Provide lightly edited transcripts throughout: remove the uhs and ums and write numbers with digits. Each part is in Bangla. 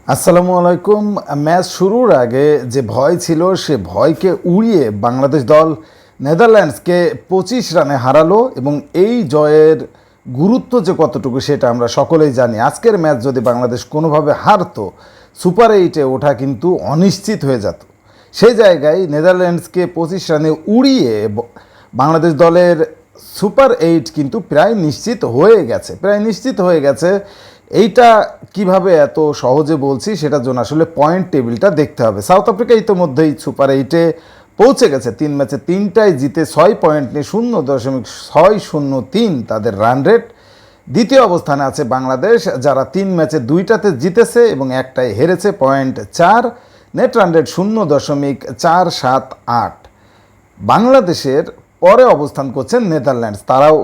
আসসালামু আলাইকুম। ম্যাচ শুরুর আগে যে ভয় ছিল সে ভয়কে উড়িয়ে বাংলাদেশ দল নেদারল্যান্ডসকে 25 রানে হারালো এবং এই জয়ের গুরুত্ব যে কতটুকু সেটা আমরা সকলেই জানি। আজকের ম্যাচ যদি বাংলাদেশ কোনোভাবে হারতো, সুপার 8-এ ওঠা কিন্তু অনিশ্চিত হয়ে যেত। সেই জায়গায় নেদারল্যান্ডসকে 25 রানে উড়িয়ে বাংলাদেশ দলের সুপার 8 কিন্তু প্রায় নিশ্চিত হয়ে গেছে। এইটা কিভাবে এত সহজে বলছি সেটার জন্য আসলে পয়েন্ট টেবিলটা দেখতে হবে। সাউথ আফ্রিকা ইতিমধ্যেই সুপার 8-এ পৌঁছে গেছে, 3 ম্যাচে 3টায় জিতে 6 পয়েন্ট নিয়ে 0.603 তাদের রান রেট। দ্বিতীয় অবস্থানে আছে বাংলাদেশ, যারা 3 ম্যাচে 2টাতে জিতেছে এবং একটায় হেরেছে, 0.4 নেট রান রেট 0.478। বাংলাদেশের পরে অবস্থান করছেন নেদারল্যান্ডস, তারাও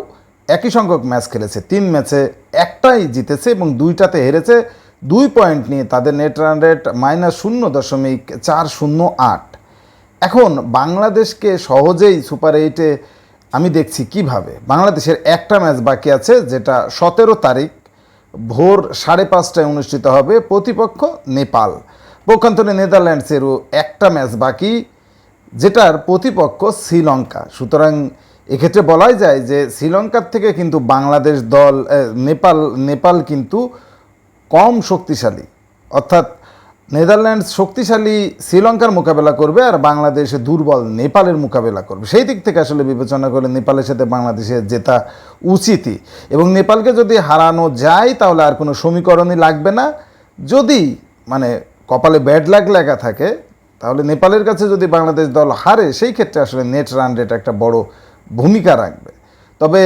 একই সংখ্যক ম্যাচ খেলেছে, 3 ম্যাচে একটাই জিতেছে এবং 2টাতে হেরেছে। 2 পয়েন্ট নিয়ে তাদের নেট রান রেট -0.408। এখন বাংলাদেশকে সহজেই সুপার 8-এ আমি দেখছি কিভাবে। বাংলাদেশের একটা ম্যাচ বাকি আছে, যেটা 17 তারিখ ভোর 5:30টায় অনুষ্ঠিত হবে। প্রতিপক্ষ নেপাল, পক্ষান্তরে নেদারল্যান্ডসেরও একটা ম্যাচ বাকি, যেটার প্রতিপক্ষ শ্রীলঙ্কা। সুতরাং এক্ষেত্রে বলাই যায় যে শ্রীলঙ্কার থেকে কিন্তু বাংলাদেশ দল নেপাল কিন্তু কম শক্তিশালী, অর্থাৎ নেদারল্যান্ডস শক্তিশালী শ্রীলঙ্কার মোকাবেলা করবে আর বাংলাদেশ দুর্বল নেপালের মোকাবেলা করবে। সেই দিক থেকে আসলে বিবেচনা করে নেপালের সাথে বাংলাদেশের জেতা উচিতই, এবং নেপালকে যদি হারানো যায় তাহলে আর কোনো সমীকরণই লাগবে না। যদি কপালে ব্যাড লাক লেখা থাকে তাহলে নেপালের কাছে যদি বাংলাদেশ দল হারে, সেই ক্ষেত্রে আসলে নেট রান রেট একটা বড় ভূমিকা রাখবে। তবে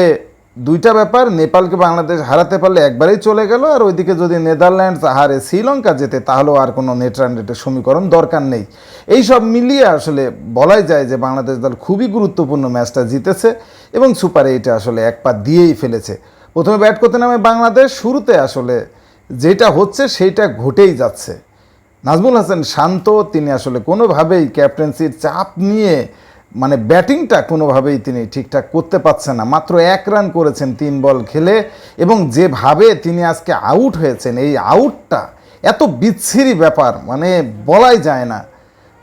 দুইটা ব্যাপার, নেপালকে বাংলাদেশ হারাতে পারলে একবারেই চলে গেল, আর ওইদিকে যদি নেদারল্যান্ডস হারে শ্রীলঙ্কা যেতে তাহলেও আর কোনো নেট রান রেটের সমীকরণ দরকার নেই। এই সব মিলিয়ে আসলে বলাই যায় যে বাংলাদেশ দল খুবই গুরুত্বপূর্ণ ম্যাচটা জিতেছে এবং সুপার 8-এ আসলে এক পা দিয়েই ফেলেছে। প্রথমে ব্যাট করতে নামে বাংলাদেশ, শুরুতে আসলে যেটা হচ্ছে সেইটা ঘটেই যাচ্ছে। নাজমুল হাসান শান্ত তিনি আসলে কোনোভাবেই ক্যাপ্টেন্সির চাপ নিয়ে ব্যাটিংটা কোনোভাবেই তিনি ঠিকঠাক করতে পারছেন না। মাত্র 1 রান করেছেন 3 বল খেলে, এবং যেভাবে তিনি আজকে আউট হয়েছেন, এই আউটটা এত বিচ্ছিরি ব্যাপার, বলাই যায় না।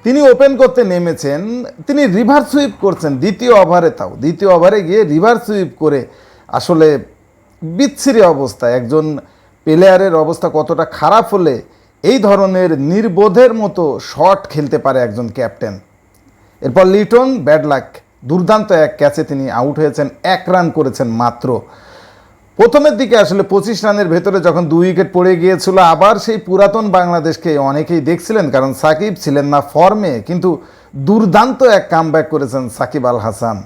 তিনি ওপেন করতে নেমেছেন, তিনি রিভার্স সুইপ করছেন দ্বিতীয় ওভারে গিয়ে রিভার্স সুইপ করে আসলে বিচ্ছিরি অবস্থা। একজন প্লেয়ারের অবস্থা কতটা খারাপ হলে এই ধরনের নির্বোধের মতো শট খেলতে পারে একজন ক্যাপ্টেন। এরপর লিটন, ব্যাড লাক, দুর্দান্ত এক ক্যাচে তিনি আউট হয়েছেন, 1 রান করেছেন মাত্র। প্রথমের দিকে আসলে 25 রানের ভেতরে যখন 2 উইকেট পড়ে গিয়েছিল, আবার সেই পুরাতন বাংলাদেশকে অনেকেই দেখছিলেন, কারণ সাকিব ছিলেন না ফর্মে, কিন্তু দুর্দান্ত এক কামব্যাক করেছেন সাকিব আল হাসান।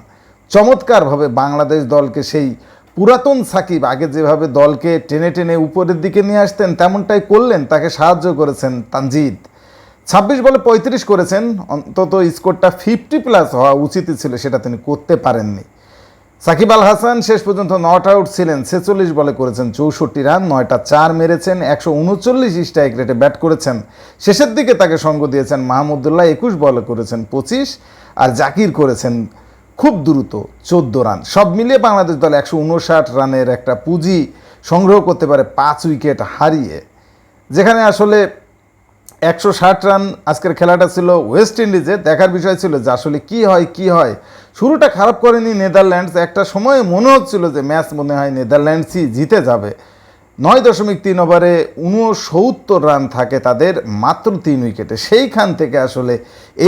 চমৎকারভাবে বাংলাদেশ দলকে সেই পুরাতন সাকিব আগে যেভাবে দলকে টেনে টেনে উপরের দিকে নিয়ে আসতেন তেমনটাই করলেন, তাকে সাহায্য করেছেন তানজিদ। 26 বলে 35 করেছেন, অন্তত স্কোরটা 50+ হওয়া উচিতই ছিল, সেটা তিনি করতে পারেননি। সাকিব আল হাসান শেষ পর্যন্ত নট আউট ছিলেন, 46 বলে করেছেন 64 রান, 9টা 4 মেরেছেন, 139 স্ট্রাইক রেটে ব্যাট করেছেন। শেষের দিকে তাকে সঙ্গ দিয়েছেন মাহমুদুল্লাহ, 21 বলে করেছেন 25, আর জাকির করেছেন খুব দ্রুত 14 রান। সব মিলিয়ে বাংলাদেশ দল 159 রানের একটা পুঁজি সংগ্রহ করতে পারে 5 উইকেট হারিয়ে, যেখানে আসলে 160 রান আজকের খেলাটা ছিল ওয়েস্ট ইন্ডিজে। দেখার বিষয় ছিল যে আসলে কি হয়। শুরুটা খারাপ করেনি নেদারল্যান্ডস, একটা সময়ে মনে হচ্ছিল যে ম্যাচ মনে হয় নেদারল্যান্ডসই জিতে যাবে। 9.3 ওভারে 69 রান থাকে তাদের, মাত্র 3 উইকেটে। সেইখান থেকে আসলে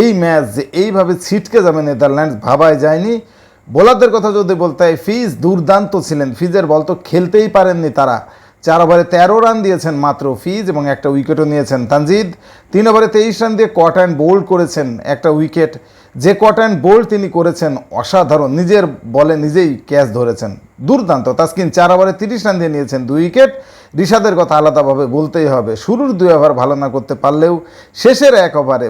এই ম্যাচ যে এইভাবে ছিটকে যাবে নেদারল্যান্ডস ভাবাই যায়নি। বোলারদের কথা যদি বলতে হয়, ফিজ দুর্দান্ত ছিলেন, ফিজের বল তো খেলতেই পারেননি তারা। 4 ওভারে 13 রান দিয়েছেন মাত্র ফিজ এবং একটা উইকেটও নিয়েছেন তানজিদ। 3 ওভারে 23 রান দিয়ে কট অ্যান্ড বোল্ড করেছেন একটা উইকেট। যে কট অ্যান্ড বোল্ড তিনি করেছেন অসাধারণ, নিজের বলে নিজেই ক্যাচ ধরেছেন, দুর্দান্ত। তাসকিন 4 ওভারে 30 রান দিয়ে নিয়েছেন 2 উইকেট। রিশাদের কথা আলাদাভাবে বলতেই হবে, শুরুর 2 ওভার ভালো না করতে পারলেও শেষের 1 ওভারে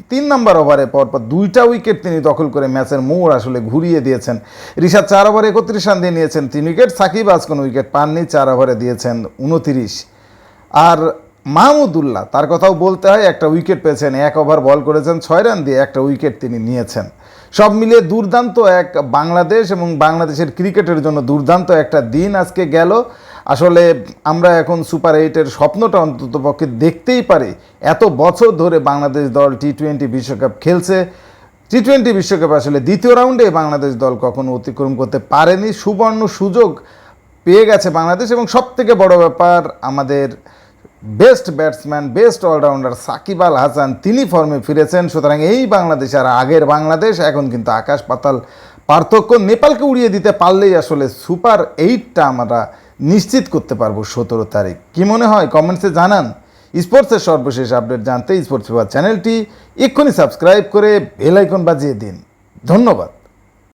3 নম্বর ওভারে পরপর 2টা উইকেট তিনি দখল করে ম্যাচের মোড় আসলে ঘুরিয়ে দিয়েছেন। রিশাদ 4 ওভারে 31 রান দিয়ে নিয়েছেন 3 উইকেট। সাকিব আজ কোনো উইকেট পাননি, 4 ওভারে দিয়েছেন 29। আর মাহমুদুল্লাহ, তার কথাও বলতে হয়, একটা উইকেট পেয়েছেন, 1 ওভার বল করেছেন, 6 রান দিয়ে একটা উইকেট তিনি নিয়েছেন। সব মিলিয়ে দুর্দান্ত এক বাংলাদেশ এবং বাংলাদেশের ক্রিকেটের জন্য দুর্দান্ত একটা দিন আজকে গেল। আসলে আমরা এখন সুপার 8-এর স্বপ্নটা অন্ততপক্ষে দেখতেই পারি। এত বছর ধরে বাংলাদেশ দল টি-20 বিশ্বকাপ খেলছে। টি-20 বিশ্বকাপে আসলে দ্বিতীয় রাউন্ডে বাংলাদেশ দল কখনো অতিক্রম করতে পারেনি। সুবর্ণ সুযোগ পেয়ে গেছে বাংলাদেশ, এবং সবথেকে বড় ব্যাপার, আমাদের best batsman, best allrounder Shakib Al Hasan তিনি ফর্মে ফিরেছেন। সুতরাং এই বাংলাদেশ আর আগের বাংলাদেশ এখন কিন্তু আকাশ পাতাল পার্থক্য। নেপালকে উড়িয়ে দিতে পারলেই আসলে সুপার 8টা আমরা নিশ্চিত করতে পারবো 17 তারিখ। কি মনে হয় কমেন্টসে জানান। স্পোর্টসের সর্বশেষ আপডেট জানতে স্পোর্টস ফিভার চ্যানেলটি এক্ষুনি সাবস্ক্রাইব করে বেল আইকন বাজিয়ে দিন। ধন্যবাদ।